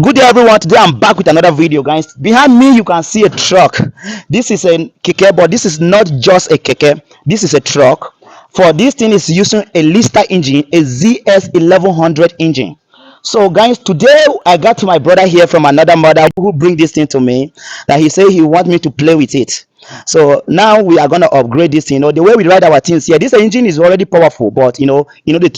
Good day everyone. Today I'm back with another video, guys. Behind me you can see a truck. This is a keke, but this is not just a keke. This is a truck. For this thing is using a Lister engine, a ZS 1100 engine. So guys, today I got my brother here from another mother who bring this thing to me, that he say he want me to play with it. So now we are gonna upgrade this. The way we ride our things here, this engine is already powerful, but the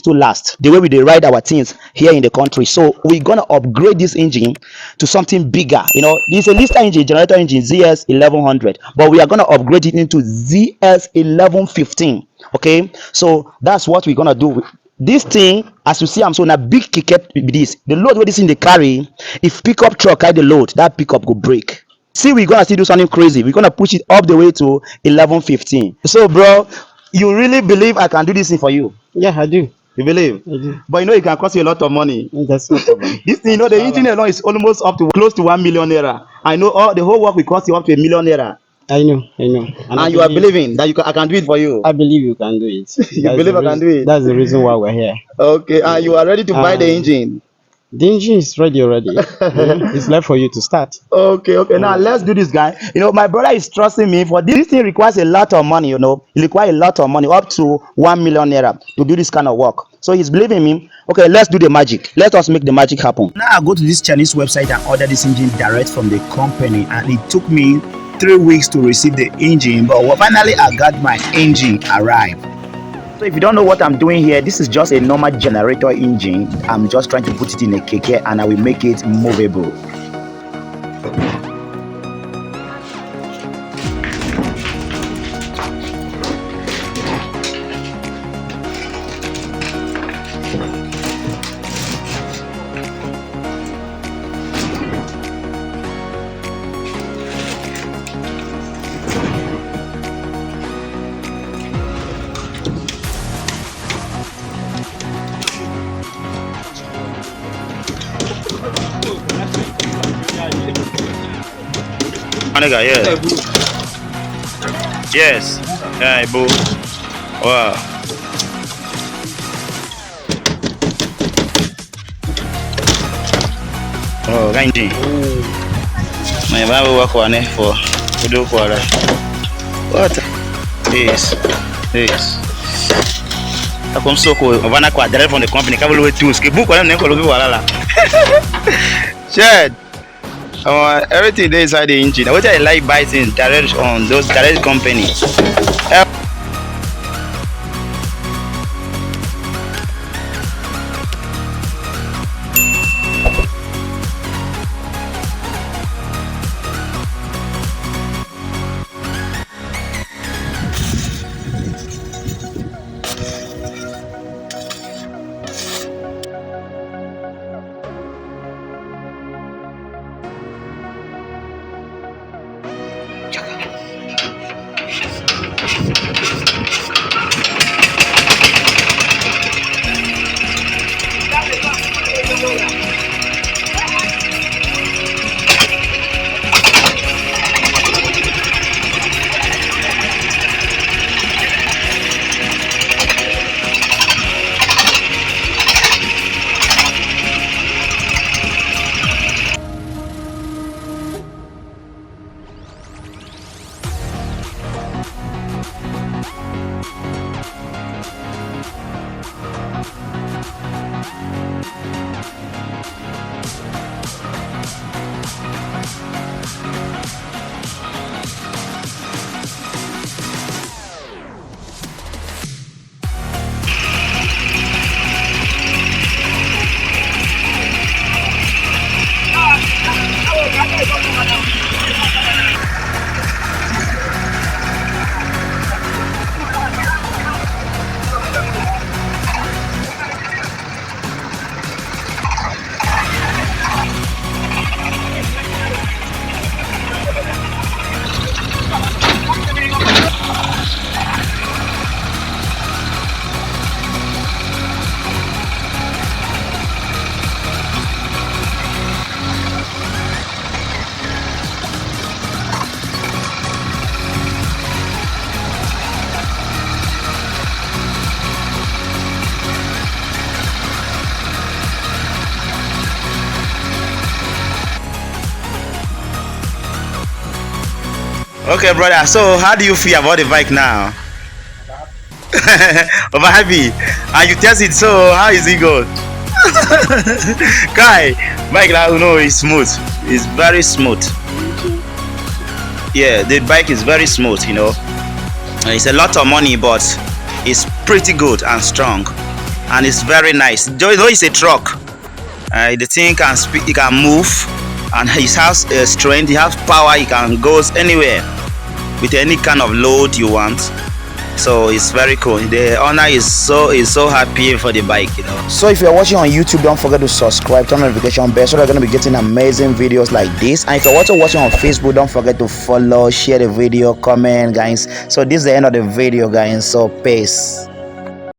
to last the way we dey ride our things here in the country. So we're gonna upgrade this engine to something bigger. This is a Lister engine, generator engine, ZS 1100, but we are gonna upgrade it into ZS 1115. Okay, so that's what we're gonna do. This thing, as you see, I'm so na big keke be this. The load wey this thing dey carry, if pickup truck carry the load, that pickup go break. See, we're gonna still do something crazy. We're gonna push it up the way to 1115. So bro, you really believe I can do this thing for you? Yeah, I do. You believe? I do. But it can cost you a lot of money. That's no problem. This thing, the engine alone is almost up to close to 1 million naira. I know all the whole work will cost you up to 1 million naira. I know. And you are believing that I can do it for you. I believe you can do it. You believe I can do it? That's the reason why we're here. Okay, and you are ready to buy the engine. The engine is ready already. It's left for you to start. Okay. Now let's do this, guy. My brother is trusting me for this thing. Requires a lot of money. It requires a lot of money, up to 1 million naira, to do this kind of work. So he's believing me. Okay, let's do the magic. Let us make the magic happen. Now I go to this Chinese website and order this engine direct from the company, and it took me 3 weeks to receive the engine, but finally I got my engine arrived. So if you don't know what I'm doing here, this is just a normal generator engine. I'm just trying to put it in a keke and I will make it movable. Nigga, yeah. Yes. Yeah, boo. Wow. Oh, ganji. My baby work on it for do quarter. What? This. I come so cool. Ovana kwa direct from the company. Kabulu we tools. Ke book kwa nne ko lobi wala. Shed. Everything there inside the engine. What I like biting direct on those direct companies. Okay, brother. So, how do you feel about the bike now? Over happy. And you test it. So, how is it go? Guy, bike now, is smooth. It's very smooth. Yeah, the bike is very smooth. It's a lot of money, but it's pretty good and strong, and it's very nice. Though it's a truck, the thing can speak, it can move, and it has strength, it has power, it can go anywhere with any kind of load you want. So it's very cool. The owner is so happy for the bike. So if you're watching on YouTube, don't forget to subscribe, turn on notification bell, so you're going to be getting amazing videos like this. And if you're also watching on Facebook, don't forget to follow, share the video, comment, guys. So this is the end of the video, guys. So peace.